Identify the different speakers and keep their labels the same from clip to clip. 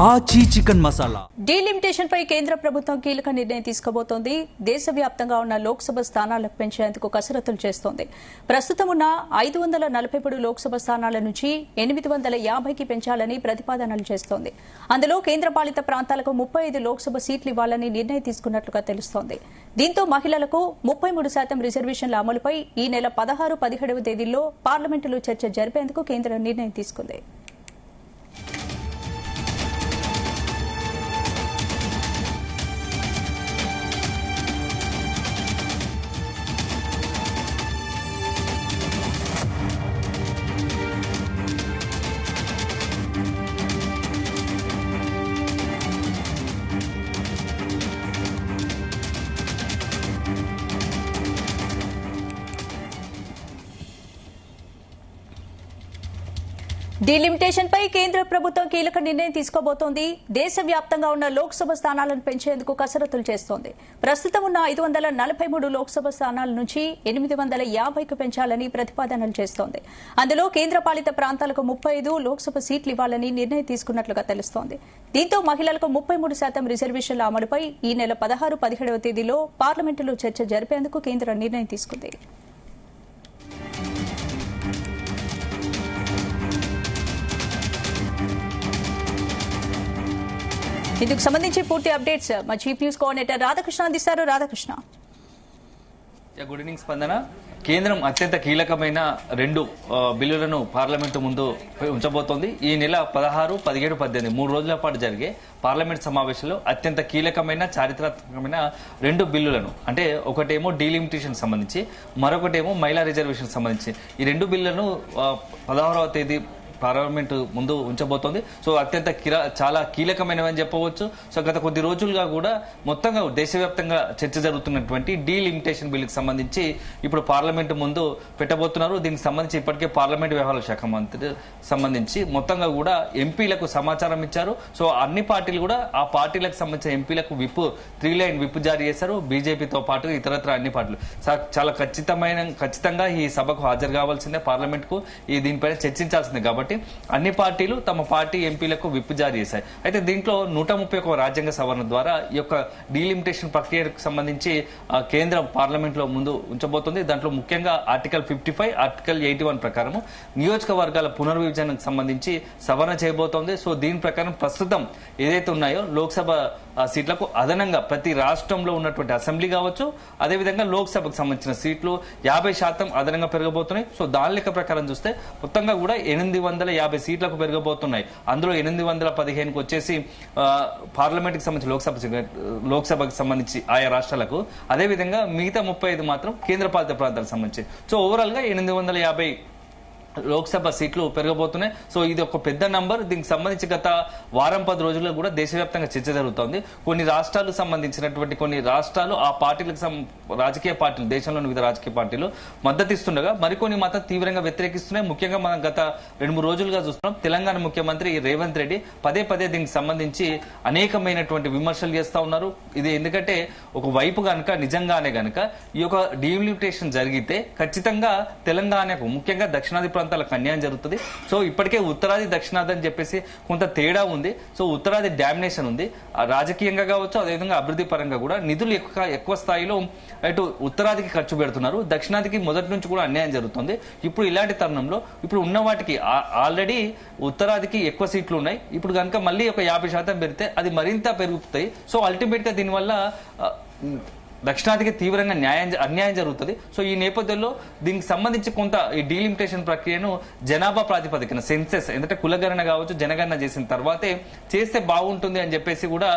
Speaker 1: ఆచి chicken masala
Speaker 2: delimitation పై కేంద్ర ప్రభుత్వం కీలక నిర్ణయం తీసుకోబోతోంది. దేశవ్యాప్తంగా ఉన్న లోక్సభ స్థానాలకు పెంచేందుకు కసరత్తులు చేస్తోంది. ప్రస్తుతం ఉన్న 543 లోక్సభ స్థానాల నుంచి 850కి పెంచాలని ప్రతిపాదనలు చేస్తోంది. అందులో కేంద్రపాలిత ప్రాంతాలకు 35 లోక్సభ సీట్లు ఇవ్వాలని నిర్ణయం తీసుకున్నట్లుగా తెలుస్తోంది. దీంతో మహిళలకు 33% రిజర్వేషన్ల అమలుపై ఈ నెల 16, 17వ తేదీల్లో పార్లమెంటులో చర్చ జరిపేందుకు కేంద్రం నిర్ణయం తీసుకుంది. డీలిమిటేషన్ పై కేంద్ర ప్రభుత్వం కీలక నిర్ణయం తీసుకోబోతోంది. దేశవ్యాప్తంగా ఉన్న లోక్సభ స్థానాలను పెంచేందుకు కసరత్తులు చేస్తోంది. ప్రస్తుతం ఉన్న 543 లోక్సభ స్థానాల నుంచి 850కు పెంచాలని ప్రతిపాదనలు చేస్తోంది. అందులో కేంద్రపాలిత ప్రాంతాలకు 35 లోక్సభ సీట్లు ఇవ్వాలని నిర్ణయం తీసుకున్నట్లుగా తెలుస్తోంది. దీంతో మహిళలకు 33% రిజర్వేషన్ల అమలుపై ఈ నెల 16, 17వ తేదీలో పార్లమెంటులో చర్చ జరిపేందుకు కేంద్రం నిర్ణయం తీసుకుంది. ఇందుకు సంబంధించి పూర్తి అప్డేట్స్ మా చీఫ్ న్యూస్ కోఆర్డినేటర్ రాధాకృష్ణ అందిస్తారు. రాధాకృష్ణ,
Speaker 3: గుడ్ ఈవినింగ్ స్పందన. కేంద్రం అత్యంత కీలకమైన 2 బిల్లులను పార్లమెంటు ముందు ఉంచబోతోంది. ఈ నెల 16, 17, 18 3 రోజుల పాటు జరిగే పార్లమెంట్ సమావేశంలో అత్యంత కీలకమైన చారిత్రాత్మకమైన 2 బిల్లులను, అంటే ఒకటేమో డీలిమిటేషన్ సంబంధించి, మరొకటేమో మహిళా రిజర్వేషన్ సంబంధించి, ఈ 2 బిల్లులను 16వ తేదీ పార్లమెంట్ ముందు ఉంచబోతోంది. సో అత్యంత చాలా కీలకమైనవని చెప్పవచ్చు. సో గత కొద్ది రోజులుగా కూడా మొత్తంగా దేశవ్యాప్తంగా చర్చ జరుగుతున్నటువంటి డీలిమిటేషన్ బిల్లుకి సంబంధించి ఇప్పుడు పార్లమెంట్ ముందు పెట్టబోతున్నారు. దీనికి సంబంధించి ఇప్పటికే పార్లమెంట్ వ్యవహారాల శాఖ మంత్రి సంబంధించి మొత్తంగా కూడా ఎంపీలకు సమాచారం ఇచ్చారు. సో అన్ని పార్టీలు కూడా ఆ పార్టీలకు సంబంధించిన ఎంపీలకు 3 లైన్ విప్ జారీ చేశారు. బీజేపీతో పాటు ఇతరత్ర అన్ని పార్టీలు చాలా ఖచ్చితంగా ఈ సభకు హాజరు కావాల్సిందే, పార్లమెంట్ కు దీనిపైన చర్చించాల్సిందే. కాబట్టి అన్ని పార్టీలు తమ పార్టీ ఎంపీలకు విప్ జారీ చేశాయి. అయితే దీంట్లో 131 రాజ్యాంగ సవరణ ద్వారా ఈ యొక్క డీలిమిటేషన్ ప్రక్రియకు సంబంధించి కేంద్రం పార్లమెంట్ లో ముందు ఉంచబోతుంది. దాంట్లో ముఖ్యంగా ఆర్టికల్ 55, ఆర్టికల్ 81 ప్రకారం నియోజకవర్గాల పునర్విభజనకు సంబంధించి సవరణ చేయబోతోంది. సో దీని ప్రకారం ప్రస్తుతం ఏదైతే ఉన్నాయో లోక్సభ సీట్లకు అదనంగా ప్రతి రాష్ట్రంలో ఉన్నటువంటి అసెంబ్లీ కావచ్చు, అదేవిధంగా లోక్సభకు సంబంధించిన సీట్లు 50% అదనంగా పెరగబోతున్నాయి. సో దాని లెక్క ప్రకారం చూస్తే మొత్తంగా కూడా 850 సీట్లకు పెరగబోతున్నాయి. అందులో 815కు వచ్చేసి పార్లమెంట్ కి సంబంధించి లోక్సభకు సంబంధించి ఆయా రాష్ట్రాలకు, అదేవిధంగా మిగతా 35 మాత్రం కేంద్రపాలిత ప్రాంతాలకు సంబంధించి. సో ఓవరాల్ గా 850 లోక్సభ సీట్లు పెరగబోతున్నాయి. సో ఇది ఒక పెద్ద నంబర్. దీనికి సంబంధించి గత వారం 10 రోజుల్లో కూడా దేశవ్యాప్తంగా చర్చ జరుగుతోంది. కొన్ని రాష్ట్రాలకు సంబంధించినటువంటి కొన్ని రాష్ట్రాలు ఆ పార్టీలకు రాజకీయ పార్టీలు, దేశంలోని వివిధ రాజకీయ పార్టీలు మద్దతు ఇస్తుండగా మరికొన్ని మాత్రం తీవ్రంగా వ్యతిరేకిస్తున్నాయి. ముఖ్యంగా మనం గత 2-3 రోజులుగా చూస్తున్నాం. తెలంగాణ ముఖ్యమంత్రి రేవంత్ రెడ్డి పదే దీనికి సంబంధించి అనేకమైనటువంటి విమర్శలు చేస్తా ఉన్నారు. ఇది ఎందుకంటే ఒక వైపు గనక నిజంగానే గనక ఈ యొక్క డీలిమిటేషన్ జరిగితే ఖచ్చితంగా తెలంగాణకు, ముఖ్యంగా దక్షిణాది ప్రాంతాలకు అన్యాయం జరుగుతుంది. సో ఇప్పటికే ఉత్తరాది దక్షిణాది అని చెప్పేసి కొంత తేడా ఉంది. సో ఉత్తరాది డామినేషన్ ఉంది, రాజకీయంగా కావచ్చు, అదేవిధంగా అభివృద్ధి పరంగా కూడా నిధులు ఎక్కువ స్థాయిలో అటు ఉత్తరాదికి ఖర్చు పెడుతున్నారు. దక్షిణాదికి మొదటి నుంచి కూడా అన్యాయం జరుగుతుంది. ఇప్పుడు ఇలాంటి తరుణంలో ఇప్పుడు ఉన్న వాటికి ఆల్రెడీ ఉత్తరాదికి ఎక్కువ సీట్లు ఉన్నాయి. ఇప్పుడు కనుక మళ్ళీ ఒక 50% పెరిగితే అది మరింత పెరుగుతాయి. సో అల్టిమేట్ గా దీనివల్ల దక్షిణాదికి తీవ్రంగా అన్యాయం జరుగుతుంది. సో ఈ నేపథ్యంలో దీనికి సంబంధించి కొంత ఈ డీలిమిటేషన్ ప్రక్రియను జనాభా ప్రాతిపదికన, సెన్సెస్, ఎందుకంటే కులగణన కావచ్చు, జనగణన చేసిన తర్వాతే చేస్తే బాగుంటుంది అని చెప్పేసి కూడా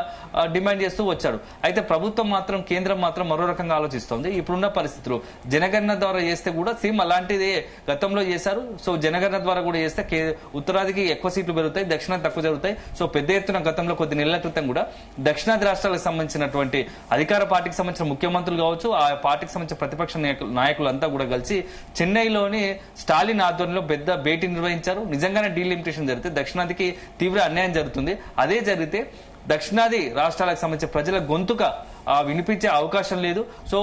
Speaker 3: డిమాండ్ చేస్తూ వచ్చాడు. అయితే ప్రభుత్వం మాత్రం, కేంద్రం మాత్రం మరో రకంగా ఆలోచిస్తోంది. ఇప్పుడున్న పరిస్థితులు జనగణన ద్వారా చేస్తే కూడా సేమ్ అలాంటిదే గతంలో చేశారు. సో జనగణన ద్వారా కూడా చేస్తే ఉత్తరాదికి ఎక్కువ సీట్లు పెరుగుతాయి, దక్షిణాది తక్కువ జరుగుతాయి. సో పెద్ద ఎత్తున గతంలో కొద్ది నెలల క్రితం కూడా దక్షిణాది రాష్ట్రాలకు సంబంధించినటువంటి అధికార పార్టీకి సంబంధించిన ముఖ్యమంత్రులు కావచ్చు, ఆ పార్టీకి సంబంధించిన ప్రతిపక్ష నాయకులంతా కూడా కలిసి చెన్నైలోని స్టాలిన్ ఆధ్వర్యంలో పెద్ద భేటీ నిర్వహించారు. నిజంగానే డీలిమిటేషన్ జరిగితే దక్షిణాదికి తీవ్ర అన్యాయం జరుగుతుంది. అదే జరిగితే దక్షిణాది రాష్ట్రాలకు సంబంధించిన ప్రజల గొంతుక వినిపించే అవకాశం లేదు. సో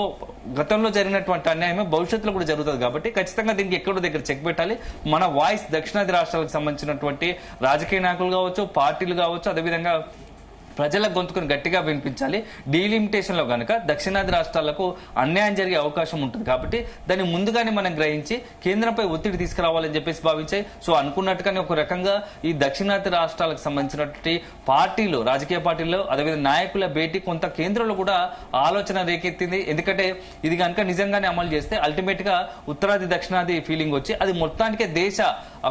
Speaker 3: గతంలో జరిగినటువంటి అన్యాయమే భవిష్యత్తులో కూడా జరుగుతుంది కాబట్టి ఖచ్చితంగా దీనికి ఎక్కడో దగ్గర చెక్ పెట్టాలి. మన వాయిస్ దక్షిణాది రాష్ట్రాలకు సంబంధించినటువంటి రాజకీయ నాయకులు కావచ్చు, పార్టీలు కావచ్చు, అదేవిధంగా ప్రజల గొంతుకుని గట్టిగా వినిపించాలి. డీలిమిటేషన్ లో గనుక దక్షిణాది రాష్ట్రాలకు అన్యాయం జరిగే అవకాశం ఉంటుంది కాబట్టి దాన్ని ముందుగానే మనం గ్రహించి కేంద్రంపై ఒత్తిడి తీసుకురావాలని చెప్పేసి భావించాయి. సో అనుకున్నట్టుగానే ఒక రకంగా ఈ దక్షిణాది రాష్ట్రాలకు సంబంధించినటువంటి పార్టీలు, రాజకీయ పార్టీల్లో అదేవిధంగా నాయకుల భేటీ కొంత కేంద్రంలో కూడా ఆలోచన రేకెత్తింది. ఎందుకంటే ఇది కనుక నిజంగానే అమలు చేస్తే అల్టిమేట్ గా ఉత్తరాది దక్షిణాది ఫీలింగ్ వచ్చి అది మొత్తానికే దేశ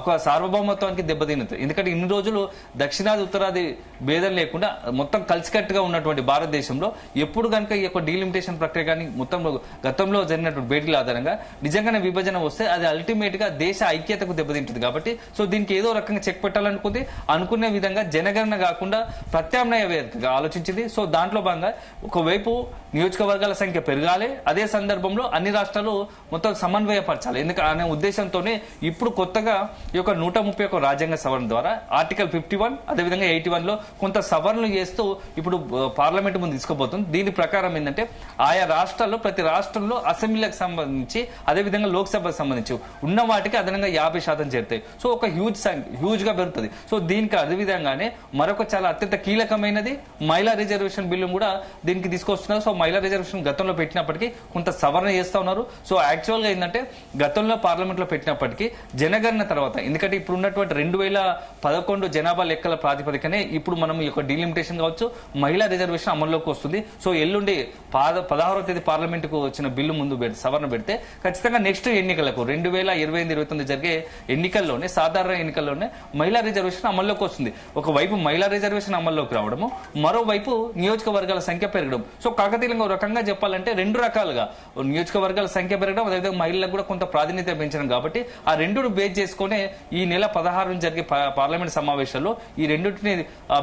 Speaker 3: ఒక సార్వభౌమత్వానికి దెబ్బతిన్నుతుంది. ఎందుకంటే ఇన్ని రోజులు దక్షిణాది ఉత్తరాది భేదం లేకుండా మొత్తం కలిసికట్టుగా ఉన్నటువంటి భారతదేశంలో ఎప్పుడు కనుక ఈ యొక్క డీలిమిటేషన్ ప్రక్రియ కానీ మొత్తం గతంలో జరిగినటువంటి భేటీల ఆధారంగా నిజంగానే విభజన వస్తే అది అల్టిమేట్ గా దేశ ఐక్యతకు దెబ్బతింటుంది. కాబట్టి సో దీనికి ఏదో రకంగా చెక్ పెట్టాలనుకుంది. అనుకునే విధంగా జనగణన కాకుండా ప్రత్యామ్నాయ వేదికగా ఆలోచించింది. సో దాంట్లో భాగంగా ఒకవైపు నియోజకవర్గాల సంఖ్య పెరగాలి, అదే సందర్భంలో అన్ని రాష్ట్రాలు మొత్తం సమన్వయపరచాలి. అనే ఉద్దేశంతోనే ఇప్పుడు కొత్తగా ఈ యొక్క 131 రాజ్యాంగ సవరణ ద్వారా ఆర్టికల్ 51 అదేవిధంగా 81 లో కొంత సవరణలు చేస్తూ ఇప్పుడు పార్లమెంట్ ముందు తీసుకోబోతుంది. దీని ప్రకారం ఏంటంటే ఆయా రాష్ట్రాల్లో ప్రతి రాష్ట్రంలో అసెంబ్లీలకు సంబంధించి అదేవిధంగా లోక్సభకు సంబంధించి ఉన్న వాటికి అదనంగా 50% చేరుతాయి. సో ఒక హ్యూజ్ గా పెరుగుతుంది. సో దీనికి అదేవిధంగానే మరొక చాలా అత్యంత కీలకమైనది మహిళా రిజర్వేషన్ బిల్లు కూడా దీనికి తీసుకొస్తున్నారు. సో మహిళా రిజర్వేషన్ గతంలో పెట్టినప్పటికీ కొంత సవరణ చేస్తా ఉన్నారు. సో యాక్చువల్ గా ఏంటంటే గతంలో పార్లమెంట్ లో పెట్టినప్పటికీ జనగణన తర్వాత, ఎందుకంటే ఇప్పుడు ఉన్నటువంటి 2011 జనాభా లెక్కల ప్రాతిపదికనే ఇప్పుడు మనం ఈ యొక్క డీలిమిటేషన్ కావచ్చు మహిళా రిజర్వేషన్ అమల్లోకి వస్తుంది. సో ఎల్లుండి 16వ తేదీ పార్లమెంట్ కు వచ్చిన బిల్లు ముందు సవరణ పెడితే ఖచ్చితంగా నెక్స్ట్ ఎన్నికలకు 2028-29 జరిగే ఎన్నికల్లోనే, సాధారణ ఎన్నికల్లోనే మహిళా రిజర్వేషన్ అమల్లోకి వస్తుంది. ఒకవైపు మహిళా రిజర్వేషన్ అమల్లోకి రావడము, మరోవైపు నియోజకవర్గాల సంఖ్య పెరగడం. సో కాకతీయంగా ఒక రకంగా చెప్పాలంటే రెండు రకాలుగా నియోజకవర్గాల సంఖ్య పెరగడం, అదేవిధంగా మహిళలకు కూడా కొంత ప్రాధాన్యత పెంచడం. కాబట్టి ఆ రెండును బేస్ చేసుకునే ఈ నెల 16 జరిగే పార్లమెంట్ సమావేశాల్లో ఈ రెండింటిని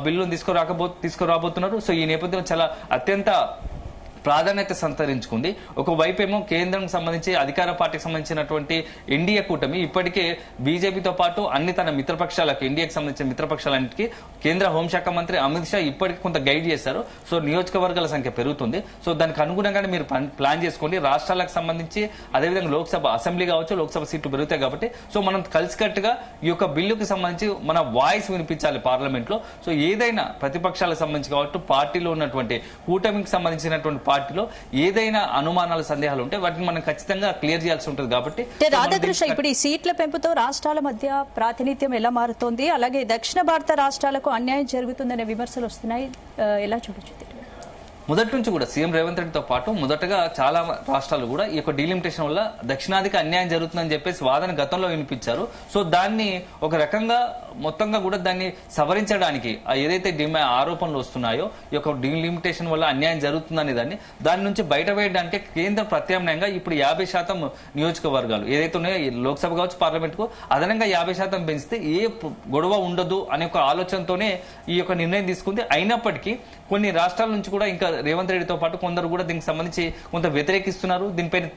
Speaker 3: బిల్లును తీసుకురాబోతున్నారు. సో ఈ నేపథ్యంలో చాలా అత్యంత ప్రాధాన్యత సంతరించుకుంది. ఒకవైపు ఏమో కేంద్రం సంబంధించి అధికార పార్టీకి సంబంధించినటువంటి ఎన్డీఏ కూటమి ఇప్పటికే బీజేపీతో పాటు అన్ని తన మిత్రపక్షాలకు, ఎన్డీఏకి సంబంధించిన మిత్రపక్షాలన్నిటికీ కేంద్ర హోంశాఖ మంత్రి అమిత్ షా ఇప్పటికి కొంత గైడ్ చేశారు. సో నియోజకవర్గాల సంఖ్య పెరుగుతుంది. సో దానికి అనుగుణంగానే మీరు ప్లాన్ చేసుకోండి. రాష్ట్రాలకు సంబంధించి అదేవిధంగా లోక్సభ అసెంబ్లీ కావచ్చు, లోక్సభ సీట్లు పెరుగుతాయి కాబట్టి సో మనం కలిసికట్టుగా ఈ యొక్క బిల్లుకి సంబంధించి మన వాయిస్ వినిపించాలి పార్లమెంట్ లో. సో ఏదైనా ప్రతిపక్షాలకు సంబంధించి కావచ్చు, పార్టీలో ఉన్నటువంటి కూటమికి సంబంధించినటువంటి పార్టీలో ఏదైనా అనుమానాలు, సందేహాలు ఉంటే వాటిని మనం ఖచ్చితంగా క్లియర్ చేయాల్సి ఉంటుంది. కాబట్టి
Speaker 2: రాధాకృష్ణ, ఇప్పుడు ఈ సీట్ల పెంపుతో రాష్ట్రాల మధ్య ప్రాతినిధ్యం ఎలా మారుతోంది, అలాగే దక్షిణ భారత రాష్ట్రాలకు అన్యాయం జరుగుతుందనే విమర్శలు వస్తున్నాయి, ఎలా చూడొచ్చు?
Speaker 3: మొదటి నుంచి కూడా సీఎం రేవంత్ రెడ్డితో పాటు మొదటగా చాలా రాష్ట్రాలు కూడా ఈ యొక్క డీలిమిటేషన్ వల్ల దక్షిణాదికి అన్యాయం జరుగుతుందని చెప్పేసి వాదన గతంలో వినిపించారు. సో దాన్ని ఒక రకంగా మొత్తంగా కూడా దాన్ని సవరించడానికి ఏదైతే ఆరోపణలు వస్తున్నాయో ఈ యొక్క డీలిమిటేషన్ వల్ల అన్యాయం జరుగుతుందనే దాని నుంచి బయట వేయడానికి కేంద్ర ప్రత్యామ్నాయంగా ఇప్పుడు 50% నియోజకవర్గాలు ఏదైతే ఉన్నాయో లోక్సభ కావచ్చు, పార్లమెంట్ కు అదనంగా 50% పెంచితే ఏ గొడవ ఉండదు అనే ఒక ఆలోచనతోనే ఈ యొక్క నిర్ణయం తీసుకుంది. అయినప్పటికీ కొన్ని రాష్ట్రాల నుంచి కూడా ఇంకా రేవంత్ రెడ్డితో పాటు కొందరు కూడా దీనికి సంబంధించి కొంత వ్యతిరేకిస్తున్నారు. దీనిపైన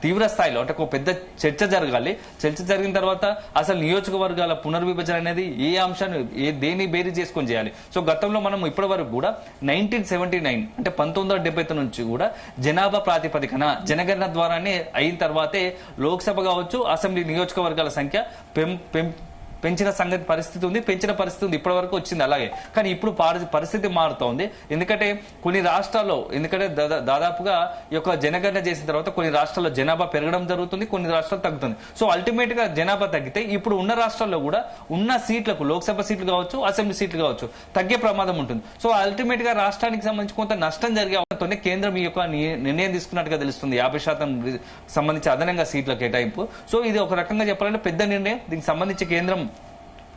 Speaker 3: తీవ్ర స్థాయిలో అంటే ఒక పెద్ద చర్చ జరగాలి. చర్చ జరిగిన తర్వాత అసలు నియోజకవర్గాల పునర్విభజన అనేది ఏ అంశాన్ని దేని బేరీ చేసుకొని చేయాలి. సో గతంలో మనం ఇప్పటి వరకు కూడా 1979 అంటే 1970 నుంచి కూడా జనాభా ప్రాతిపదికన జనగణన ద్వారానే అయిన తర్వాతే లోక్సభ కావచ్చు, అసెంబ్లీ నియోజకవర్గాల సంఖ్య పెంచిన పరిస్థితి ఉంది ఇప్పటి వరకు వచ్చింది. అలాగే కానీ ఇప్పుడు పరిస్థితి మారుతోంది. ఎందుకంటే కొన్ని రాష్ట్రాల్లో దాదాపుగా ఈ యొక్క జనగణన చేసిన తర్వాత కొన్ని రాష్ట్రాల్లో జనాభా పెరగడం జరుగుతుంది, కొన్ని రాష్ట్రాలు తగ్గుతుంది. సో అల్టిమేట్ గా జనాభా తగ్గితే ఇప్పుడు ఉన్న రాష్ట్రాల్లో కూడా ఉన్న సీట్లకు, లోక్సభ సీట్లు కావచ్చు, అసెంబ్లీ సీట్లు కావచ్చు, తగ్గే ప్రమాదం ఉంటుంది. సో అల్టిమేట్ గా రాష్ట్రానికి సంబంధించి కొంత నష్టం జరిగే అవకాశంతోనే కేంద్రం ఈ యొక్క నిర్ణయం తీసుకున్నట్టుగా తెలుస్తుంది. 50% సంబంధించి అదనంగా సీట్ల కేటాయింపు. సో ఇది ఒక రకంగా చెప్పాలంటే పెద్ద నిర్ణయం. దీనికి సంబంధించి కేంద్రం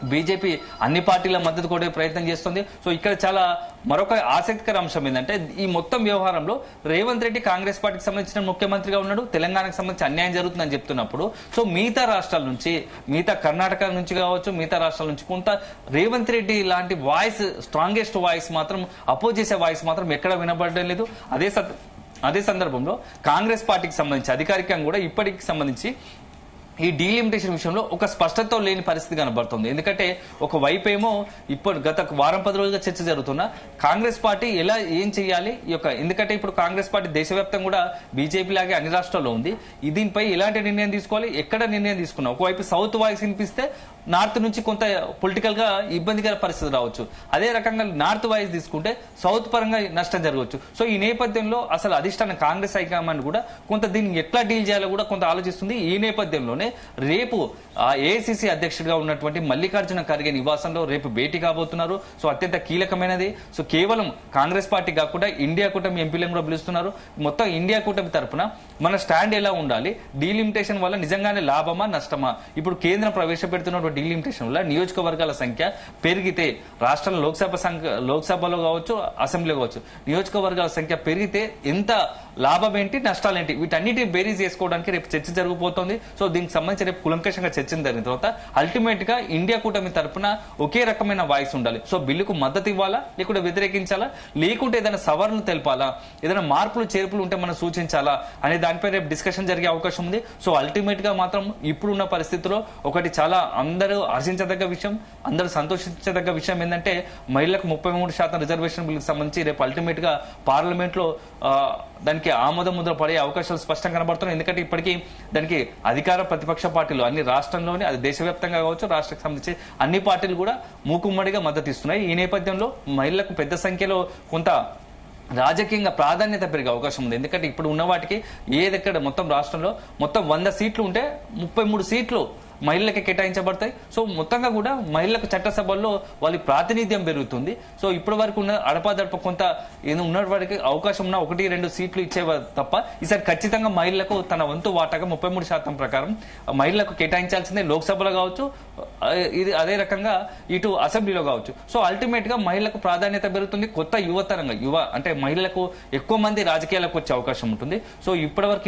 Speaker 3: బీజేపీ అన్ని పార్టీల మద్దతు కూడా ప్రయత్నం చేస్తుంది. సో ఇక్కడ చాలా మరొక ఆసక్తికర అంశం ఏంటంటే ఈ మొత్తం వ్యవహారంలో రేవంత్ రెడ్డి కాంగ్రెస్ పార్టీకి సంబంధించిన ముఖ్యమంత్రిగా ఉన్నాడు, తెలంగాణకు సంబంధించి అన్యాయం జరుగుతుందని చెప్తున్నప్పుడు సో మిగతా రాష్ట్రాల నుంచి, మిగతా కర్ణాటక నుంచి కావచ్చు, మిగతా రాష్ట్రాల నుంచి కొంత రేవంత్ రెడ్డి లాంటి వాయిస్, స్ట్రాంగెస్ట్ వాయిస్ మాత్రం, అపోజ్ చేసే వాయిస్ మాత్రం ఎక్కడ వినబడడం లేదు. అదే సందర్భంలో కాంగ్రెస్ పార్టీకి సంబంధించి అధికారికంగా కూడా ఇప్పటికి సంబంధించి ఈ డీలిమిటేషన్ విషయంలో ఒక స్పష్టత లేని పరిస్థితి కనబడుతుంది. ఎందుకంటే ఒక వైపు ఏమో ఇప్పుడు గత వారం 10 రోజులుగా చర్చ జరుగుతున్న కాంగ్రెస్ పార్టీ ఎలా ఏం చేయాలి ఎందుకంటే ఇప్పుడు కాంగ్రెస్ పార్టీ దేశవ్యాప్తంగా కూడా బీజేపీ లాగే అన్ని రాష్ట్రాల్లో ఉంది. దీనిపై ఎలాంటి నిర్ణయం తీసుకోవాలి, ఎక్కడ నిర్ణయం తీసుకున్నా ఒకవైపు సౌత్ వాయిస్ వినిపిస్తే నార్త్ నుంచి కొంత పొలిటికల్ గా ఇబ్బందికర పరిస్థితి రావచ్చు. అదే రకంగా నార్త్ వాయిస్ తీసుకుంటే సౌత్ పరంగా నష్టం జరగవచ్చు. సో ఈ నేపథ్యంలో అసలు అధిష్టానం కాంగ్రెస్ హైకమాండ్ కూడా కొంత దీన్ని ఎట్లా డీల్ చేయాలో కూడా కొంత ఆలోచిస్తుంది. ఈ నేపథ్యంలోనే రేపు ఏఐసిసి అధ్యక్షుడిగా ఉన్నటువంటి మల్లికార్జున ఖర్గే నివాసంలో రేపు భేటీ కాబోతున్నారు. సో అత్యంత కీలకమైనది. సో కేవలం కాంగ్రెస్ పార్టీ కాకుండా ఇండియా కూటమి ఎంపీలను కూడా పిలుస్తున్నారు. మొత్తం ఇండియా కూటమి తరఫున మన స్టాండ్ ఎలా ఉండాలి, డీలిమిటేషన్ వల్ల నిజంగానే లాభమా నష్టమా, ఇప్పుడు కేంద్రం ప్రవేశపెడుతున్నటువంటి డీలిమిటేషన్ వల్ల నియోజకవర్గాల సంఖ్య పెరిగితే రాష్ట్రంలో లోక్సభలో కావచ్చు అసెంబ్లీలో కావచ్చు నియోజకవర్గాల సంఖ్య పెరిగితే ఎంత లాభం ఏంటి నష్టాలేంటి వీటన్నిటి బేరీజ్ చేసుకోవడానికి రేపు చర్చ జరగబోతోంది. సో దీనికి సంబంధించి రేపు కులంకషంగా చర్చ జరిగిన తర్వాత అల్టిమేట్ గా ఇండియా కూటమి తరఫున ఒకే రకమైన వాయిస్ ఉండాలి. సో బిల్లుకు మద్దతు ఇవ్వాలా, లేకుంటే వ్యతిరేకించాలా, లేకుంటే ఏదైనా సవరణలు తెలపాలా, ఏదైనా మార్పులు చేర్పులు ఉంటే మనం సూచించాలా అనే దానిపై రేపు డిస్కషన్ జరిగే అవకాశం ఉంది. సో అల్టిమేట్ గా మాత్రం ఇప్పుడున్న పరిస్థితుల్లో ఒకటి చాలా అందరూ హర్షించదగ్గ విషయం, అందరూ సంతోషించదగ్గ విషయం ఏంటంటే మహిళలకు 33% రిజర్వేషన్ బిల్లుకు సంబంధించి రేపు అల్టిమేట్ గా పార్లమెంట్ లో దానికి ఆమోద ముద్ర పడే అవకాశాలు స్పష్టంగా కనబడుతున్నాయి. ఎందుకంటే ఇప్పటికీ దానికి అధికార ప్రతిపక్ష పార్టీలు అన్ని రాష్ట్రంలోని అది దేశవ్యాప్తంగా కావచ్చు రాష్ట్రానికి సంబంధించి అన్ని పార్టీలు కూడా మూకుమ్మడిగా మద్దతు ఇస్తున్నాయి. ఈ నేపథ్యంలో మహిళలకు పెద్ద సంఖ్యలో కొంత రాజకీయంగా ప్రాధాన్యత పెరిగే అవకాశం ఉంది. ఎందుకంటే ఇప్పుడు ఉన్న వాటికి ఏదెక్కడ మొత్తం రాష్ట్రంలో మొత్తం 100 సీట్లు ఉంటే 33 సీట్లు మహిళలకు కేటాయించబడతాయి. సో మొత్తంగా కూడా మహిళలకు చట్టసభల్లో వాళ్ళ ప్రాతినిధ్యం పెరుగుతుంది. సో ఇప్పటి వరకు ఉన్న అడపాదడప కొంత ఉన్న వారికి అవకాశం ఉన్న 1-2 సీట్లు ఇచ్చేవారు తప్ప ఈసారి ఖచ్చితంగా మహిళలకు తన వంతు వాటాగా 33% ప్రకారం మహిళలకు కేటాయించాల్సిందే. లోక్సభలో కావచ్చు, ఇది అదే రకంగా ఇటు అసెంబ్లీలో కావచ్చు. సో అల్టిమేట్ గా మహిళలకు ప్రాధాన్యత పెరుగుతుంది. కొత్త యువ అంటే మహిళలకు ఎక్కువ మంది రాజకీయాలకు వచ్చే అవకాశం ఉంటుంది. సో ఇప్పటి వరకు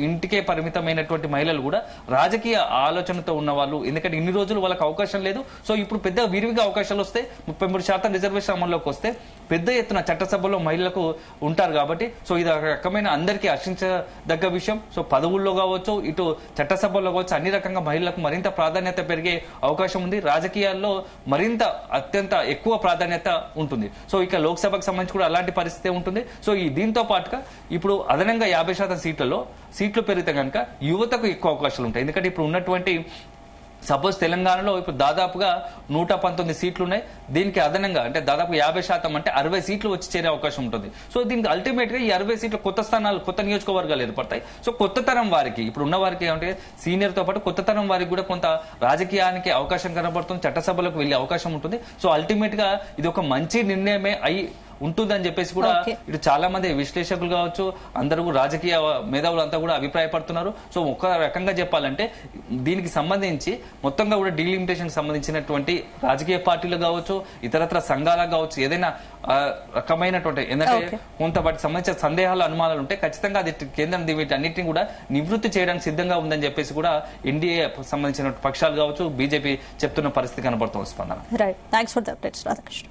Speaker 3: ఇంటికే పరిమితమైనటువంటి మహిళలు కూడా రాజకీయ ఆలోచనతో ఉన్న వాళ్ళు, ఎందుకంటే ఇన్ని రోజులు వాళ్ళకి అవకాశం లేదు. సో ఇప్పుడు పెద్ద విరివిగా అవకాశాలు వస్తే 33% రిజర్వేషన్ అమల్లోకి వస్తే పెద్ద ఎత్తున చట్టసభలో మహిళలకు ఉంటారు కాబట్టి సో ఇది ఒక రకమైన అందరికీ హర్షించదగ్గ విషయం. సో పదవుల్లో కావచ్చు, ఇటు చట్టసభల్లో కావచ్చు అన్ని రకంగా మహిళలకు మరింత ప్రాధాన్యత పెరిగే అవకాశం ఉంది. రాజకీయాల్లో మరింత అత్యంత ఎక్కువ ప్రాధాన్యత ఉంటుంది. సో ఇక లోక్సభకు సంబంధించి కూడా అలాంటి పరిస్థితి ఉంటుంది. సో ఈ దీంతో పాటుగా ఇప్పుడు అదనంగా 50% సీట్లు పెరిగితే కనుక యువతకు ఎక్కువ అవకాశాలు ఉంటాయి. ఎందుకంటే ఇప్పుడు ఉన్నటువంటి సపోజ్ తెలంగాణలో ఇప్పుడు దాదాపుగా 119 సీట్లు ఉన్నాయి. దీనికి అదనంగా అంటే దాదాపు 50% అంటే 60 సీట్లు వచ్చి చేరే అవకాశం ఉంటుంది. సో దీనికి అల్టిమేట్ గా ఈ 60 సీట్లు కొత్త స్థానాలు, కొత్త నియోజకవర్గాలు ఏర్పడతాయి. సో కొత్త తరం వారికి, ఇప్పుడు ఉన్న వారికి ఏమంటే సీనియర్ తో పాటు కొత్త తరం వారికి కూడా కొంత రాజకీయానికి అవకాశం కనబడుతుంది, చట్టసభలకు వెళ్లే అవకాశం ఉంటుంది. సో అల్టిమేట్ గా ఇది ఒక మంచి నిర్ణయమే అయి ఉంటుందని చెప్పేసి కూడా ఇటు చాలా మంది విశ్లేషకులు కావచ్చు, అందరూ రాజకీయ మేధావులు అంతా కూడా అభిప్రాయపడుతున్నారు. సో ఒక రకంగా చెప్పాలంటే దీనికి సంబంధించి మొత్తంగా కూడా డీలిమిటేషన్ సంబంధించినటువంటి రాజకీయ పార్టీలు కావచ్చు, ఇతరత్ర సంఘాలకు కావచ్చు, ఏదైనా రకమైనటువంటి ఏంటంటే కొంత వాటికి సంబంధించిన సందేహాలు అనుమానాలు ఉంటే ఖచ్చితంగా అది కేంద్రం వీటన్నిటిని కూడా నివృత్తి చేయడానికి సిద్ధంగా ఉందని చెప్పేసి కూడా ఎన్డీఏ సంబంధించిన పక్షాలు కావచ్చు, బీజేపీ చెప్తున్న పరిస్థితి కనబడుతుంది. స్పందన.
Speaker 2: Right, thanks for the updates Radhakrishna.